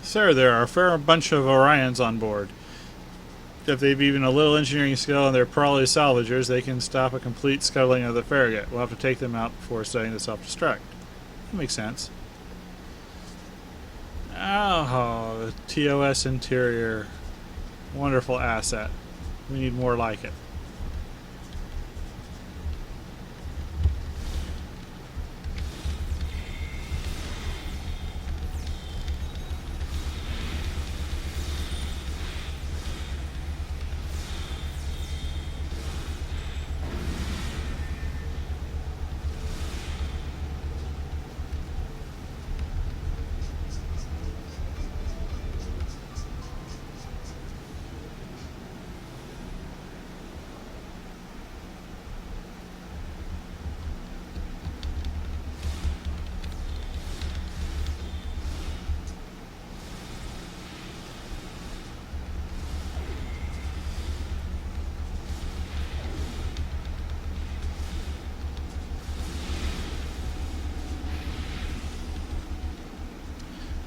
Sir, there are a fair bunch of Orions on board. If they've even a little engineering skill and they're probably salvagers, they can stop a complete scuttling of the frigate. We'll have to take them out before starting to self-destruct. That makes sense. Oh, the TOS interior. Wonderful asset. We need more like it.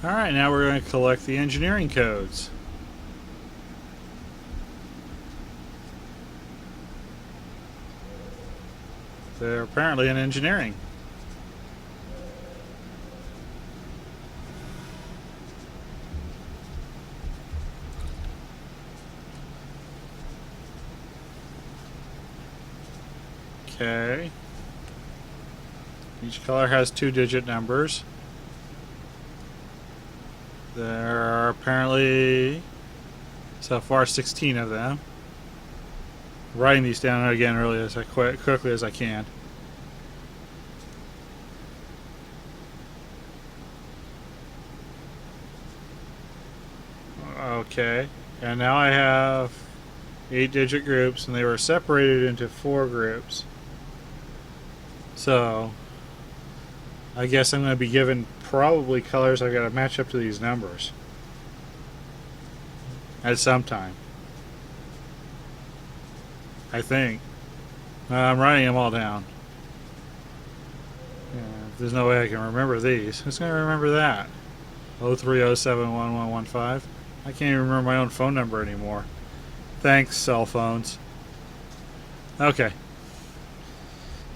Alright, now we're going to collect the engineering codes. They're apparently in engineering. Okay. Each color has 2-digit numbers. There are apparently so far 16 of them. Writing these down again really as quickly as I can. Okay, and now I have 8-digit groups, and they were separated into 4 groups. So I guess I'm going to be given probably colors I've got to match up to these numbers at some time. I think. I'm writing them all down. Yeah, there's no way I can remember these. Who's going to remember that? 03071115. I can't even remember my own phone number anymore. Thanks, cell phones. Okay.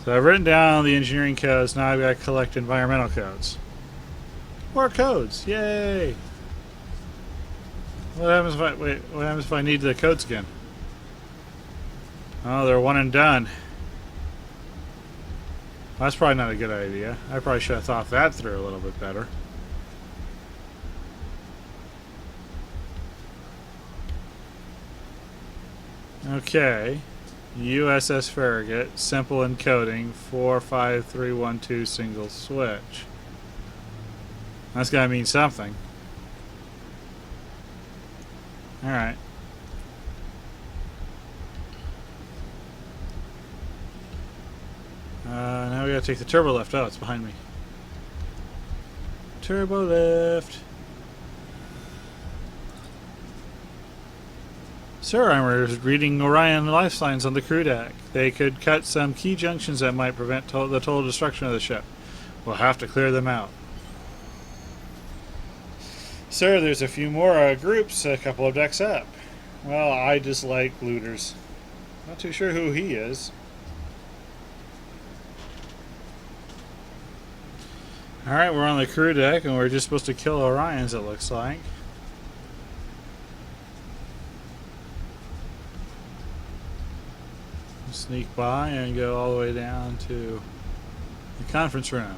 So I've written down the engineering codes. Now I've got to collect environmental codes. More codes! Yay! What happens if what happens if I need the codes again? Oh, they're one and done. Well, that's probably not a good idea. I probably should have thought that through a little bit better. Okay. USS Farragut, simple encoding, 45312 single switch. That's gotta mean something. Alright. Now we gotta take the turbo lift. Oh, it's behind me. Turbo lift. Sir, I'm reading Orion life signs on the crew deck. They could cut some key junctions that might prevent the total destruction of the ship. We'll have to clear them out. Sir, there's a few more groups a couple of decks up. Well, I dislike looters. Not too sure who he is. Alright, we're on the crew deck and we're just supposed to kill Orions, it looks like. Sneak by and go all the way down to the conference room.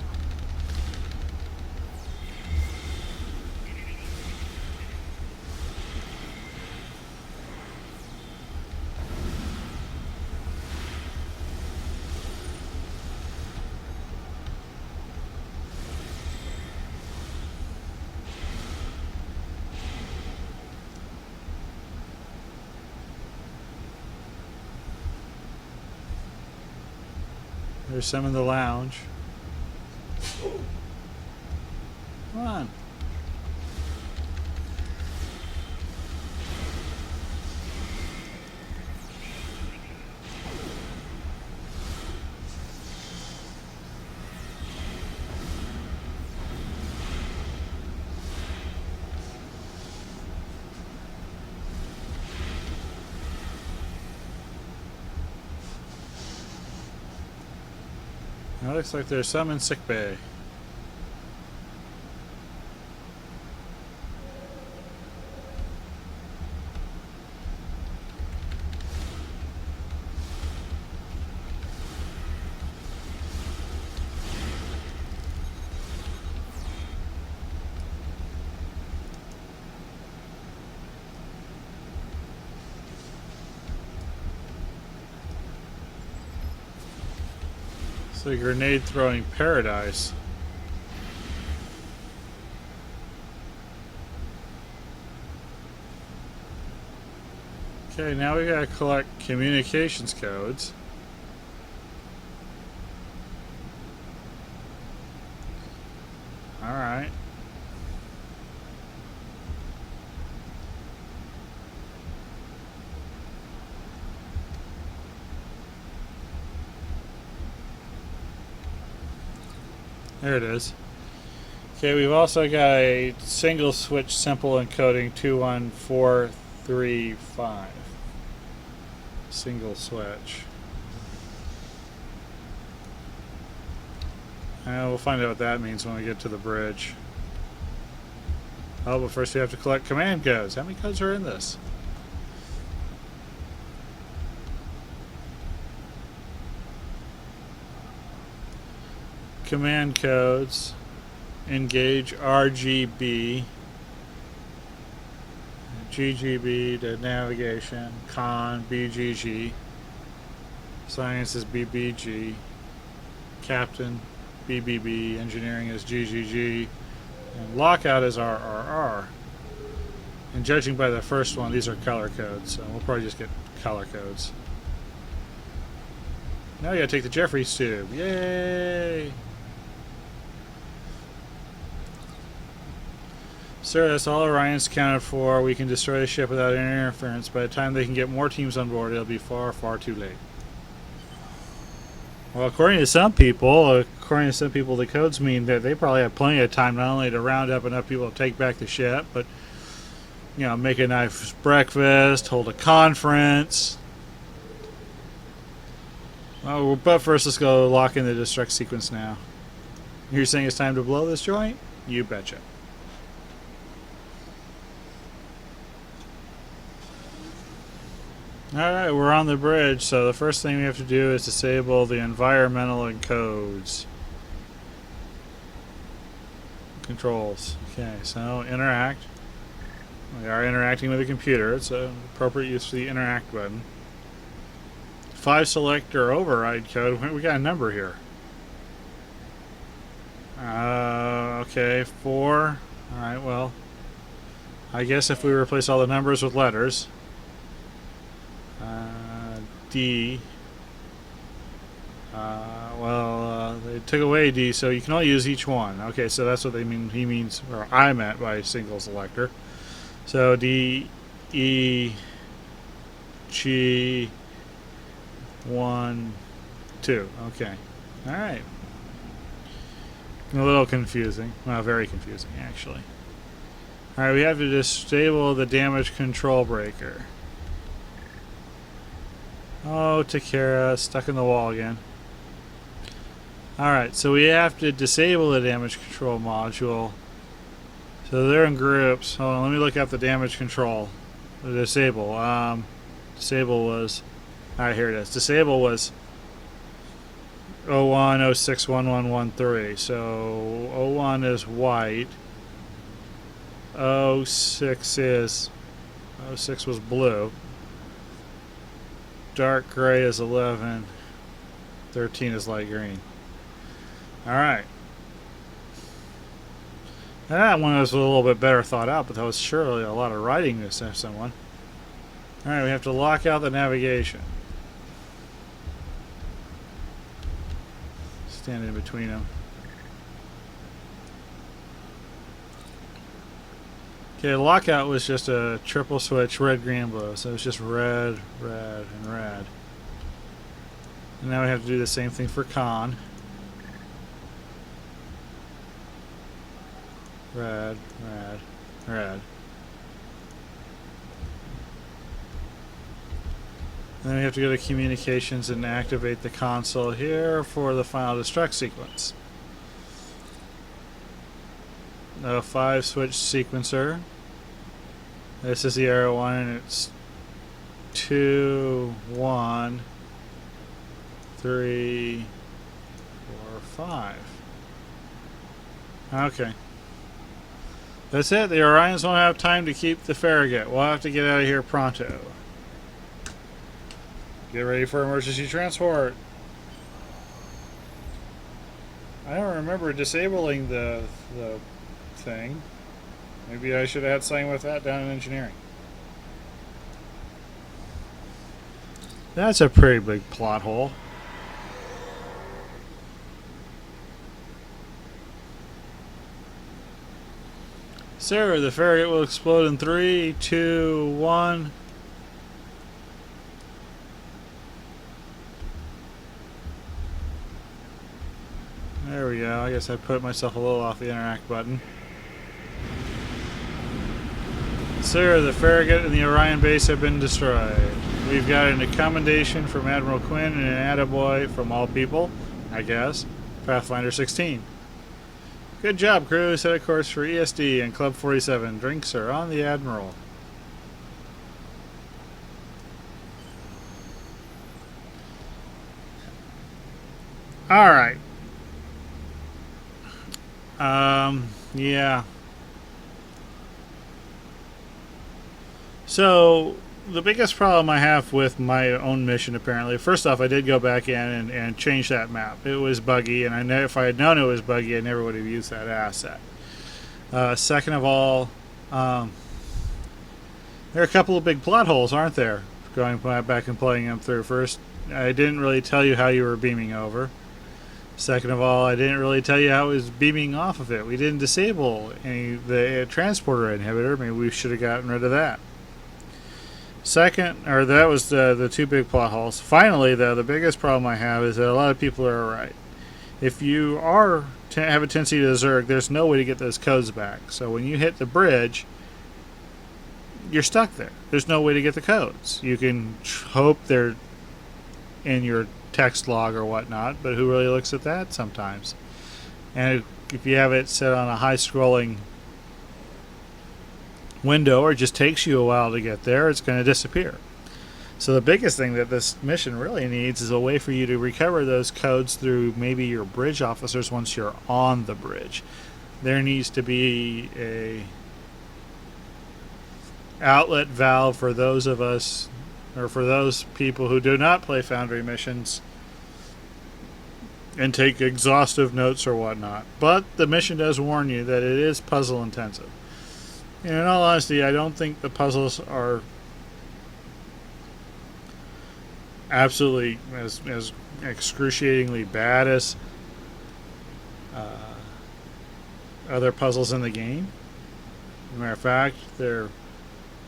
There's some in the lounge. Come on. It looks like there's some in sick bay. It's a grenade throwing paradise. Okay, now we gotta collect communications codes. Alright. There it is. Okay, we've also got a single switch simple encoding 21435. Single switch. We'll find out what that means when we get to the bridge. Oh, but first we have to collect command codes. How many codes are in this? Command codes. Engage RGB. GGB to navigation. Con BGG. Science is BBG. Captain BBB. Engineering is GGG. And lockout is RRR. And judging by the first one, these are color codes. So we'll probably just get color codes. Now you gotta take the Jeffries tube. Yay! Sir, that's all Orion's counted for. We can destroy the ship without any interference. By the time they can get more teams on board, it'll be far, far too late. Well, according to some people, the codes mean that they probably have plenty of time not only to round up enough people to take back the ship, but, you know, make a nice breakfast, hold a conference. Well, but first, let's go lock in the destruct sequence now. You're saying it's time to blow this joint? You betcha. Alright, we're on the bridge, so the first thing we have to do is disable the environmental encodes. Controls. Okay, so interact. We are interacting with a computer. It's an appropriate use for the interact button. 5 selector override code. We got a number here. Okay, 4. Alright, well, I guess if we replace all the numbers with letters. D. They took away D, so you can only use each one. Okay, so that's what they mean. He means, or I meant by single selector. So D, E, G, 1, 2. Okay. All right. A little confusing. Well, very confusing, actually. All right, we have to disable the damage control breaker. Oh, Takara, stuck in the wall again. Alright, so we have to disable the damage control module. So they're in groups. Hold on, let me look up the damage control. The disable. Disable was... Alright, here it is. Disable was 01, 06, 1113. So 01 is white. 06 is... 06 was blue. Dark gray is 11. 13 is light green. Alright. That one was a little bit better thought out, but that was surely a lot of writing to someone. Alright, we have to lock out the navigation. Stand in between them. Okay, lockout was just a triple switch red, green, blue. So it's just red, red, and red. And now we have to do the same thing for con. Red, red, red. And then we have to go to communications and activate the console here for the final destruct sequence. A 5-switch sequencer. This is the arrow one, and it's 2, 1, 3, 4, 5. Okay. That's it. The Orions won't have time to keep the Farragut. We'll have to get out of here pronto. Get ready for emergency transport. I don't remember disabling the thing. Maybe I should have had something with that down in engineering. That's a pretty big plot hole. Sir, the Farragut will explode in 3, 2, 1. There we go. I guess I put myself a little off the interact button. Sir, the Farragut and the Orion base have been destroyed. We've got an commendation from Admiral Quinn and an attaboy from all people, I guess, Pathfinder 16. Good job, crew. Set a course for ESD and Club 47. Drinks are on the Admiral. Alright. Yeah. So, the biggest problem I have with my own mission, apparently, first off, I did go back in and change that map. It was buggy, and I know if I had known it was buggy, I never would have used that asset. Second of all, there are a couple of big plot holes, aren't there? Going back and playing them through. First, I didn't really tell you how you were beaming over. Second of all, I didn't really tell you how it was beaming off of it. We didn't disable the transporter inhibitor. Maybe we should have gotten rid of that. That was the two big plot holes. Finally, though, the biggest problem I have is that a lot of people are right. If you have a tendency to zerg, there's no way to get those codes back. So when you hit the bridge, you're stuck there. There's no way to get the codes. You can hope they're in your text log or whatnot, but who really looks at that sometimes? And if you have it set on a high scrolling window or it just takes you a while to get there, it's going to disappear. So the biggest thing that this mission really needs is a way for you to recover those codes through maybe your bridge officers once you're on the bridge. There needs to be a outlet valve for those of us, or for those people who do not play Foundry missions and take exhaustive notes or whatnot. But the mission does warn you that it is puzzle intensive. And in all honesty, I don't think the puzzles are absolutely as excruciatingly bad as other puzzles in the game. As a matter of fact, I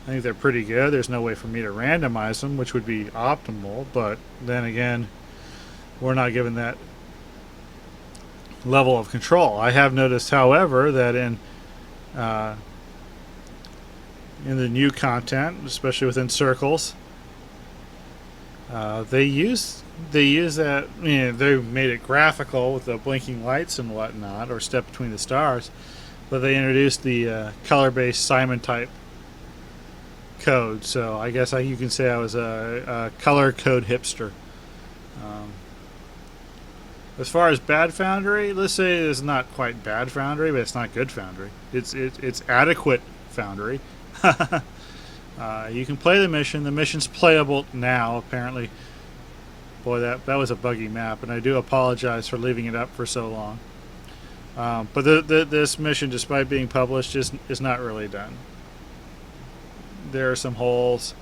think they're pretty good. There's no way for me to randomize them, which would be optimal, but then again, we're not given that level of control. I have noticed, however, that in the new content, especially within circles, they use that. They made it graphical with the blinking lights and whatnot, or step between the stars, but they introduced the color-based Simon type code. So I guess you can say I was a color code hipster. As far as bad Foundry, let's say it's not quite bad Foundry, but it's not good Foundry. It's adequate Foundry. You can play the mission. The mission's playable now, apparently. Boy, that was a buggy map, and I do apologize for leaving it up for so long. But this mission, despite being published, is not really done. There are some holes.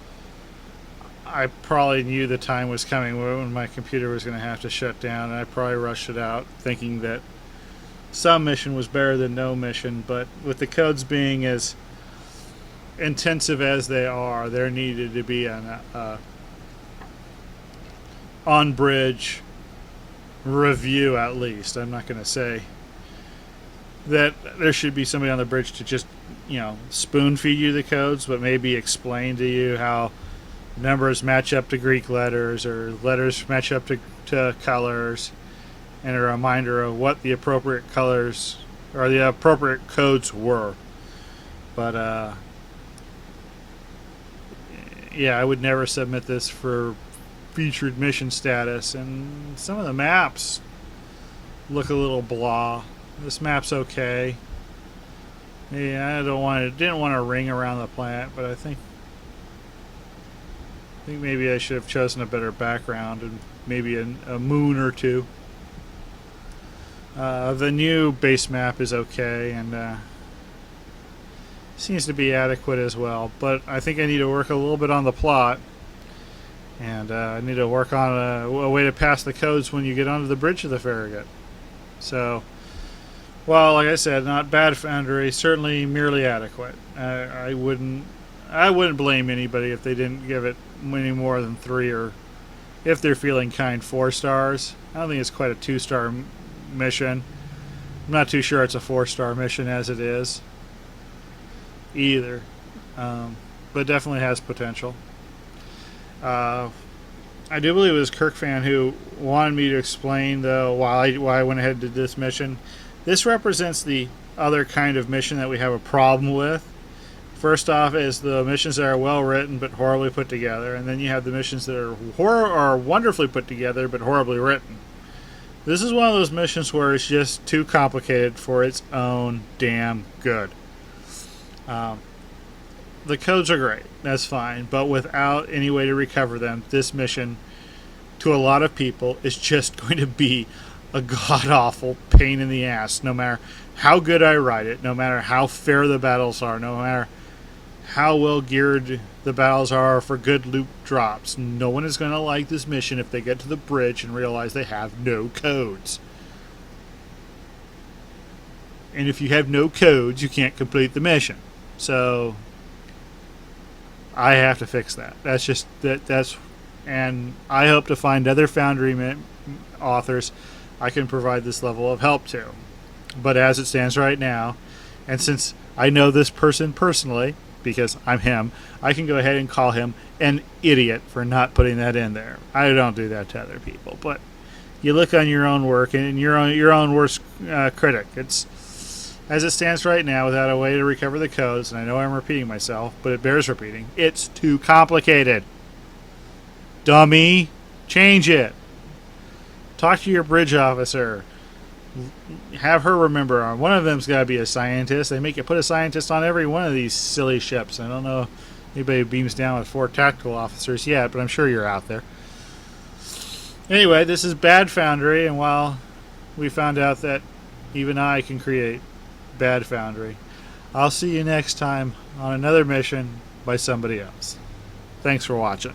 I probably knew the time was coming when my computer was going to have to shut down, and I probably rushed it out thinking that some mission was better than no mission, but with the codes being as intensive as they are, there needed to be an on-bridge review at least. I'm not going to say that there should be somebody on the bridge to just, spoon feed you the codes, but maybe explain to you how numbers match up to Greek letters or letters match up to colors, and a reminder of what the appropriate colors or the appropriate codes were. But yeah, I would never submit this for featured mission status. And some of the maps look a little blah. This map's okay. Yeah, didn't want to ring around the planet, but I think maybe I should have chosen a better background and maybe a moon or two. The new base map is okay and seems to be adequate as well, but I think I need to work a little bit on the plot, and I need to work on a way to pass the codes when you get onto the bridge of the Farragut. So, well, like I said, not bad Foundry, certainly merely adequate. I wouldn't blame anybody if they didn't give it any more than 3, or if they're feeling kind, 4 stars. I don't think it's quite a 2-star mission. I'm not too sure it's a 4-star mission as it is either, but definitely has potential. I do believe it was Kirkfan who wanted me to explain, though, why I went ahead and did this mission. This represents the other kind of mission that we have a problem with. First off is the missions that are well written but horribly put together, and then you have the missions that are wonderfully put together but horribly written. This is one of those missions where it's just too complicated for its own damn good. The codes are great, that's fine, but without any way to recover them, this mission, to a lot of people, is just going to be a god-awful pain in the ass, no matter how good I write it, no matter how fair the battles are, no matter how well geared the battles are for good loot drops. No one is going to like this mission if they get to the bridge and realize they have no codes. And if you have no codes, you can't complete the mission. So I have to fix that. That's just that's and I hope to find other Foundry authors I can provide this level of help to. But as it stands right now, and since I know this person personally, because I'm him, I can go ahead and call him an idiot for not putting that in there. I don't do that to other people, but you look on your own work and your own worst critic. It's, as it stands right now, without a way to recover the codes, and I know I'm repeating myself, but it bears repeating, it's too complicated. Dummy, change it. Talk to your bridge officer. Have her remember, one of them's got to be a scientist. They make you put a scientist on every one of these silly ships. I don't know if anybody beams down with 4 tactical officers yet, but I'm sure you're out there. Anyway, this is Bad Foundry, and while we found out that even I can create Bad Foundry, I'll see you next time on another mission by somebody else. Thanks for watching.